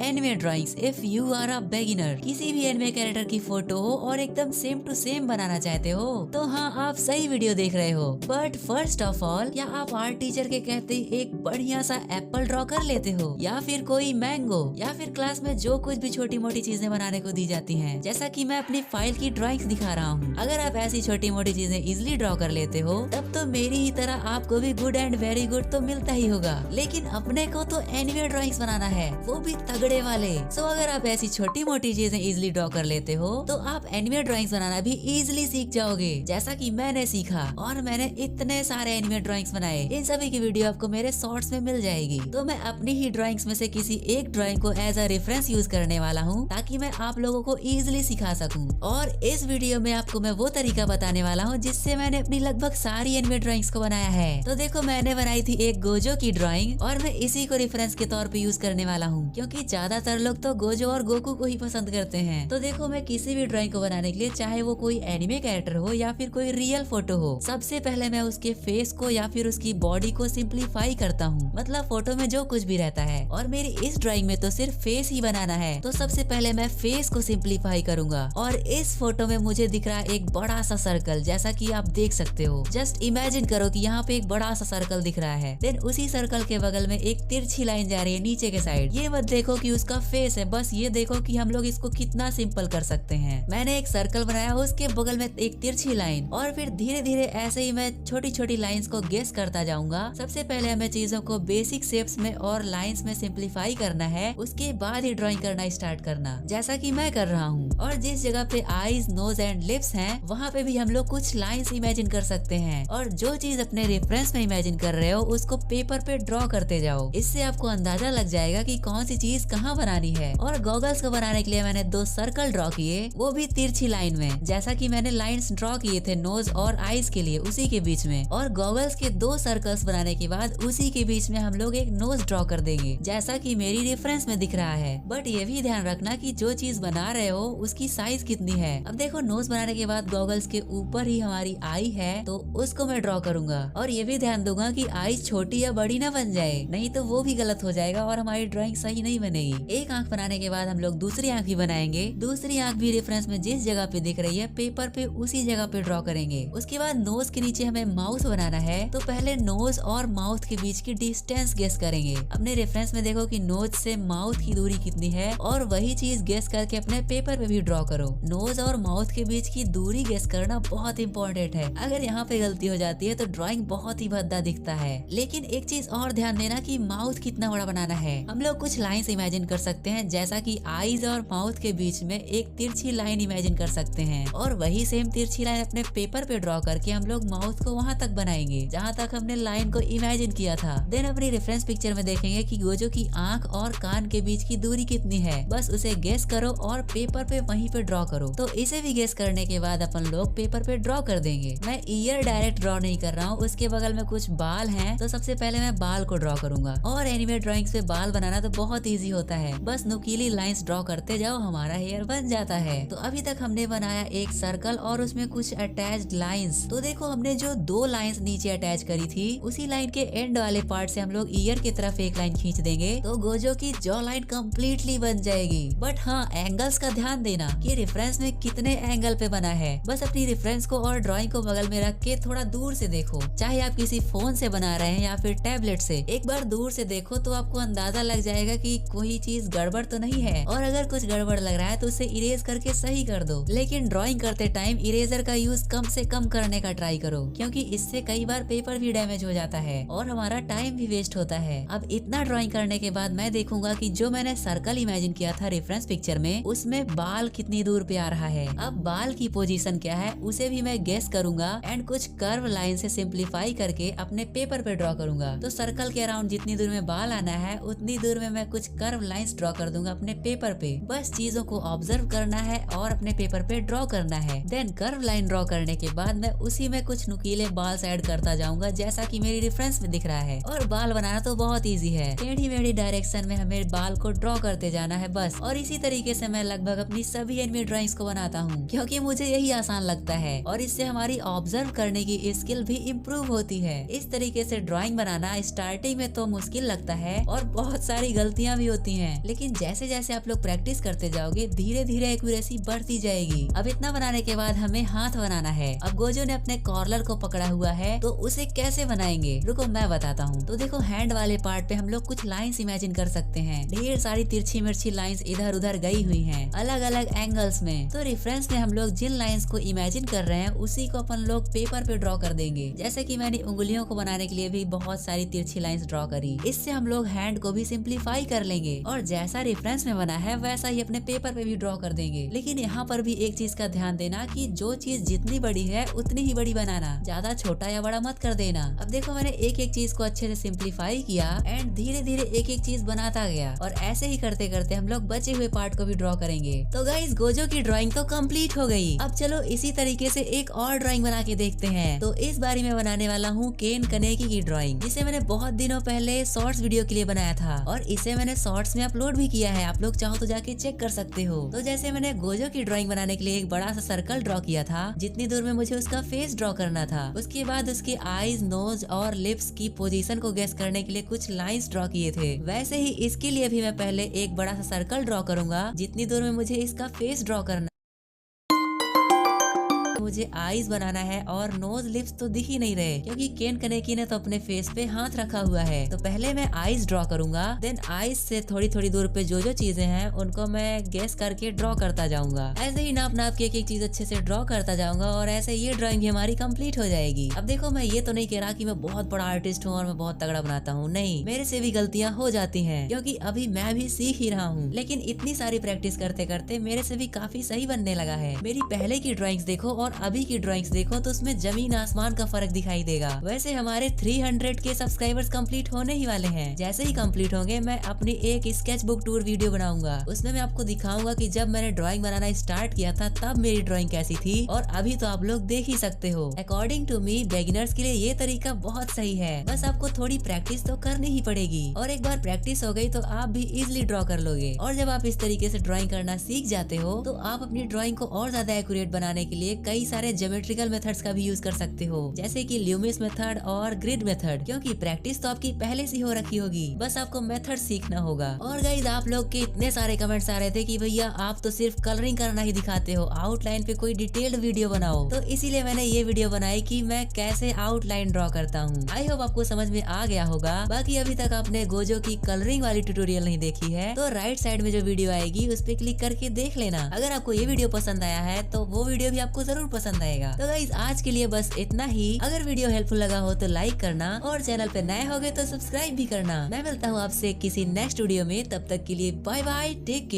Anime drawings if you are a beginner. किसी भी anime character की फोटो हो और एकदम सेम टू सेम बनाना चाहते हो तो हाँ, आप सही वीडियो देख रहे हो। बट फर्स्ट ऑफ ऑल, क्या आप आर्ट टीचर के कहते ही एक बढ़िया सा एप्पल ड्रॉ कर लेते हो, या फिर कोई मैंगो, या फिर क्लास में जो कुछ भी छोटी मोटी चीजें बनाने को दी जाती हैं, जैसा कि मैं अपनी फाइल की ड्राइंग्स दिखा रहा हूँ। अगर आप ऐसी छोटी मोटी चीजें इजिली ड्रॉ कर लेते हो तब तो मेरी ही तरह आपको भी गुड एंड वेरी गुड तो मिलता ही होगा। लेकिन अपने को तो एनिमे ड्राइंग्स बनाना है, वो भी तगड़े वाले। सो अगर आप ऐसी छोटी मोटी चीजें इजिली ड्रॉ कर लेते हो तो आप एनिमे ड्राइंग्स बनाना भी इजिली सीख जाओगे, जैसा कि मैंने सीखा। और मैंने इतने सारे एनिमे ड्राइंग्स बनाए, इन सभी की वीडियो आपको मेरे शॉर्ट्स में मिल जाएगी। तो मैं अपनी ही ड्राइंग्स में से किसी एक ड्राइंग को एज अ रेफरेंस यूज करने वाला हूँ, ताकि मैं आप लोगों को इजिली सिखा सकूं। और इस वीडियो में आपको मैं वो तरीका बताने वाला हूँ जिससे मैंने अपनी लगभग सारी एनिमे ड्राइंग्स को बनाया है। तो देखो, मैंने बनाई थी एक गोजो की ड्राइंग, और मैं इसी को रेफरेंस के तौर पे यूज करने वाला हूँ, क्योंकि ज्यादातर लोग तो गोजो और गोकू को ही पसंद करते हैं। तो देखो, मैं किसी भी ड्राइंग को बनाने के लिए, चाहे वो कोई एनिमे कैरेक्टर हो या फिर कोई रियल फोटो हो, सबसे पहले मैं उसके फेस को या फिर उसकी बॉडी को सिंप्लीफाई करता हूँ। मतलब फोटो में जो कुछ भी रहता है, और मेरी इस ड्राइंग में तो सिर्फ फेस ही बनाना है, तो सबसे पहले मैं फेस को सिंप्लीफाई करूंगा। और इस फोटो में मुझे दिख रहा है एक बड़ा सा सर्कल, जैसा कि आप देख सकते हो। जस्ट इमेजिन करो कि यहाँ पे एक बड़ा सा सर्कल दिख रहा है, देन उसी सर्कल के बगल में एक तिरछी लाइन जा रही है नीचे के साइड। ये मत देखो कि उसका फेस है, बस ये देखो कि हम लोग इसको कितना सिंपल कर सकते हैं। मैंने एक सर्कल बनाया, उसके बगल में एक तिरछी लाइन, और फिर धीरे धीरे ऐसे ही मैं छोटी छोटी लाइंस को गेस करता जाऊंगा। सबसे पहले हमें चीजों को बेसिक शेप्स में और लाइंस में सिंप्लीफाई करना है, उसके बाद ही ड्राइंग करना स्टार्ट करना, जैसा कि मैं कर रहा हूँ। और जिस जगह पे आईज, नोज एंड लिप्स हैं, वहाँ पे भी हम लोग कुछ लाइंस इमेजिन कर सकते हैं। और जो चीज अपने रेफरेंस में इमेजिन कर रहे हो उसको पेपर पे ड्रॉ करते जाओ, इससे आपको अंदाजा लग जाएगा कि कौन सी चीज कहाँ बनानी है। और गॉगल्स को बनाने के लिए मैंने 2 सर्कल ड्रॉ किए, वो भी तिरछी लाइन में, जैसा कि मैंने लाइंस ड्रॉ किए थे नोज और आईज के लिए, उसी के बीच में। और गॉगल्स के 2 सर्कल्स बनाने के बाद उसी के बीच में हम लोग एक नोज ड्रॉ कर देंगे, जैसा कि मेरी रेफरेंस में दिख रहा है। बट ये भी ध्यान रखना कि जो चीज बना रहे हो उसकी साइज कितनी है। अब देखो, नोज बनाने के बाद गॉगल्स के ऊपर ही हमारी आई है, तो उसको मैं ड्रॉ करूंगा। और ये भी ध्यान दूंगा कि आई छोटी या बड़ी ना बन जाए, नहीं तो वो भी गलत हो जाएगा और हमारी ड्राइंग सही नहीं बनेगी। एक आंख बनाने के बाद हम लोग दूसरी आंख भी बनाएंगे। दूसरी आंख भी रेफरेंस में जिस जगह पे दिख रही है पेपर पे, उसी जगह पे ड्रॉ करेंगे। उसके बाद नोज के नीचे हमें माउथ बनाना है, तो पहले नोज और माउथ के बीच की डिस्टेंस गेस करेंगे। अपने रेफरेंस में देखो कि नोज से माउथ की दूरी कितनी है, और वही चीज गेस करके अपने पेपर पे भी ड्रॉ करो। नोज और माउथ के बीच की दूरी गेस करना बहुत इंपॉर्टेंट है। अगर यहाँ पे गलती हो जाती है तो ड्राइंग बहुत ही भद्दा दिखता है। लेकिन एक चीज और ध्यान देना कि माउथ कितना बड़ा बनाना है। हम लोग कुछ लाइंस इमेजिन कर सकते हैं, जैसा कि आईज और माउथ के बीच में एक तिरछी लाइन इमेजिन कर सकते हैं, और वही सेम तिरछी लाइन अपने पेपर पे ड्रॉ करके हम लोग माउथ को वहाँ तक बनाएंगे जहाँ तक हमने लाइन को इमेजिन किया था। देन अपनी रेफरेंस पिक्चर में देखेंगे कि गोजो की आंख और कान के बीच की दूरी कितनी है, बस उसे गेस करो और पेपर पे वहीं पे ड्रॉ करो। तो इसे भी गेस करने के बाद अपन लोग पेपर पे ड्रॉ कर देंगे। मैं ईयर डायरेक्ट ड्रॉ नहीं कर रहा हूँ, उसके बगल में कुछ बाल हैं, तो सबसे पहले मैं बाल को ड्रॉ करूंगा। और एनिमे ड्राइंग्स पे बाल बनाना तो बहुत इजी होता है, बस नुकीली लाइंस ड्रॉ करते जाओ, हमारा हेयर बन जाता है। तो अभी तक हमने बनाया एक सर्कल और उसमें कुछ अटैच्ड लाइंस। तो देखो, हमने जो 2 लाइंस नीचे अटैच करी थी, उसी लाइन के एंड वाले पार्ट से हम लोग ईयर की तरफ एक लाइन खींच देंगे, तो गोजो की जॉ लाइन कम्प्लीटली बन जाएगी। बट हाँ, एंगल्स का ध्यान देना कि रेफरेंस में कितने एंगल पे बना है। बस अपनी रेफरेंस को और ड्राइंग को बगल में रख के थोड़ा दूर से देखो, चाहे आप किसी फोन से बना रहे हैं या फिर टैबलेट से। एक बार दूर से देखो तो आपको अंदाजा लग जाएगा कि कोई चीज गड़बड़ तो नहीं है, और अगर कुछ गड़बड़ लग रहा है तो उसे इरेज करके सही कर दो। लेकिन ड्राइंग करते टाइम इरेजर का यूज कम से कम करने का ट्राई करो, क्योंकि इससे कई बार पेपर भी डैमेज हो जाता है और हमारा टाइम भी वेस्ट होता है। अब इतना ड्राइंग करने के बाद मैं देखूंगा कि जो मैंने सर्कल इमेजिन किया था रेफरेंस पिक्चर में, उसमें बाल कितनी दूर पे आ रहा है। अब बाल की पोजीशन क्या है उसे भी मैं गेस करूंगा, एंड कुछ कर्व लाइन से सिंप्लीफाई करके अपने पेपर पे ड्रॉ करूंगा। तो सर्कल के अराउंड जितनी दूर में बाल आना है उतनी दूर में मैं कुछ कर्व लाइंस ड्रॉ कर दूंगा अपने पेपर पे। बस चीजों को ऑब्जर्व करना है और अपने पेपर पे ड्रॉ करना है। देन कर्व लाइन ड्रॉ करने के बाद मैं उसी में कुछ नुकीले बाल्स ऐड करता जाऊंगा, जैसा कि मेरी रेफरेंस में दिख रहा है। और बाल बनाना तो बहुत इजी है, टेढ़ी मेढ़ी डायरेक्शन में हमें बाल को ड्रॉ करते जाना है बस। और इसी तरीके से मैं लगभग अपनी सभी एनिमे ड्राइंग्स को बनाता हूँ, क्योंकि मुझे यही आसान लगता है और इससे हमारी ऑब्जर्व करने की स्किल भी इम्प्रूव होती है। इस तरीके से ड्राइंग बनाना स्टार्टिंग में तो मुश्किल लगता है और बहुत सारी गलतियां भी होती हैं, लेकिन जैसे जैसे आप लोग प्रैक्टिस करते जाओगे धीरे धीरे एक्यूरेसी बढ़ती जाएगी। अब इतना बनाने के बाद हमें हाथ बनाना है। अब गोजो ने अपने कॉर्नर को पकड़ा हुआ है, तो उसे कैसे बनाएंगे रुको मैं बताता हूँ। तो देखो हैंड वाले पार्ट पे हम लोग कुछ लाइंस इमेजिन कर सकते हैं। ढेर सारी तिरछी मिर्ची लाइंस इधर उधर गई हुई हैं, अलग अलग एंगल्स में। तो रेफरेंस में हम लोग जिन लाइंस को इमेजिन कर रहे हैं उसी को अपन लोग पेपर पे ड्रॉ कर देंगे। जैसे कि मैंने उंगलियों को बनाने के लिए भी बहुत सारी तिरछी लाइंस ड्रॉ करी। इससे हम लोग हैंड को भी सिंप्लीफाई कर लेंगे और जैसा रेफरेंस में बना है वैसा ही अपने पेपर पे भी ड्रॉ कर देंगे। लेकिन यहाँ पर भी एक चीज का ध्यान देना कि जो चीज जितनी बड़ी है उतनी ही बड़ी बनाना, ज्यादा छोटा या बड़ा मत कर देना। अब देखो मैंने एक एक चीज को अच्छे से सिंप्लीफाई किया एंड धीरे धीरे एक एक चीज बनाता गया और ऐसे ही करते करते हम लोग बचे हुए पार्ट को भी ड्रॉ करेंगे। तो गाइस गोजो की ड्राइंग तो कंप्लीट हो गई। अब चलो इसी तरीके से एक और ड्राइंग बना के देखते हैं। तो इस बारी मैं बनाने वाला हूँ केन कनेकी की ड्राइंग, जिसे मैंने बहुत दिनों पहले शॉर्ट्स वीडियो के लिए बनाया था और इसे मैंने शॉर्ट्स में अपलोड भी किया है। आप लोग चाहो तो जाके चेक कर सकते हो। तो जैसे मैंने गोजो की ड्राइंग बनाने के लिए एक बड़ा सा सर्कल ड्रॉ किया था, जितनी दूर में मुझे उसका फेस ड्रॉ करना था। उसके बाद उसके आईज, नोज और लिप्स की पोजीशन को गेस करने के लिए कुछ लाइंस ड्रॉ किए थे। वैसे ही इसके लिए भी मैं पहले एक बड़ा सा सर्कल ड्रॉ करूंगा, जितनी दूर में मुझे इसका फेस ड्रॉ करना। मुझे आईज बनाना है और नोज, लिप्स तो दिख ही नहीं रहे क्योंकि केन कनेकी ने तो अपने फेस पे हाथ रखा हुआ है। तो पहले मैं आईज ड्रॉ करूंगा, देन आईज से थोड़ी थोड़ी दूर पे जो जो चीजें हैं उनको मैं गेस करके ड्रॉ करता जाऊंगा। ऐसे ही नाप नाप के एक एक चीज अच्छे से ड्रॉ करता जाऊंगा और ऐसे ये ड्राइंग भी हमारी कंप्लीट हो जाएगी। अब देखो मैं ये तो नहीं कह रहा कि मैं बहुत बड़ा आर्टिस्ट हूँ और मैं बहुत तगड़ा बनाता हूँ, नहीं, मेरे से भी गलतियाँ हो जाती है क्योंकि अभी मैं भी सीख ही रहा हूँ। लेकिन इतनी सारी प्रैक्टिस करते करते मेरे से भी काफी सही बनने लगा है। मेरी पहले की ड्राइंग्स देखो और अभी की ड्राइंग्स देखो तो उसमें जमीन आसमान का फर्क दिखाई देगा। वैसे हमारे 300 के सब्सक्राइबर्स कंप्लीट होने ही वाले हैं। जैसे ही कंप्लीट होंगे मैं अपनी एक स्केच बुक टूर वीडियो बनाऊंगा। उसमें मैं आपको दिखाऊंगा कि जब मैंने ड्राइंग बनाना स्टार्ट किया था तब मेरी ड्राइंग कैसी थी और अभी तो आप लोग देख ही सकते हो। अकॉर्डिंग टू मी बिगिनर्स के लिए ये तरीका बहुत सही है, बस आपको थोड़ी प्रैक्टिस तो करनी ही पड़ेगी और एक बार प्रैक्टिस हो गई तो आप भी इजिली ड्रॉ कर लोगे। और जब आप इस तरीके से ड्राइंग करना सीख जाते हो तो आप अपनी ड्राइंग को और ज्यादा एक्यूरेट बनाने के लिए कई सारे ज्योमेट्रिकल मेथड्स का भी यूज कर सकते हो, जैसे कि ल्यूमिस मेथड और ग्रिड मेथड, क्योंकि प्रैक्टिस तो आपकी पहले से हो रखी होगी, बस आपको मेथड सीखना होगा। और गाइस आप लोग के इतने सारे कमेंट्स आ रहे थे कि भैया आप तो सिर्फ कलरिंग करना ही दिखाते हो, आउटलाइन पे कोई डिटेल्ड वीडियो बनाओ। तो इसीलिए मैंने ये वीडियो बनाई कि मैं कैसे आउटलाइन ड्रॉ करता हूँ। आई होप आपको समझ में आ गया होगा। बाकी अभी तक आपने गोजो की कलरिंग वाली ट्यूटोरियल नहीं देखी है तो राइट साइड में जो वीडियो आएगी उस पे क्लिक करके देख लेना। अगर आपको ये वीडियो पसंद आया है तो वो वीडियो भी आपको जरूर पसंद आएगा। तो गाइस आज के लिए बस इतना ही। अगर वीडियो हेल्पफुल लगा हो तो लाइक करना और चैनल पे नए हो गए तो सब्सक्राइब भी करना। मैं मिलता हूँ आपसे किसी नेक्स्ट वीडियो में, तब तक के लिए बाय बाय, टेक केयर।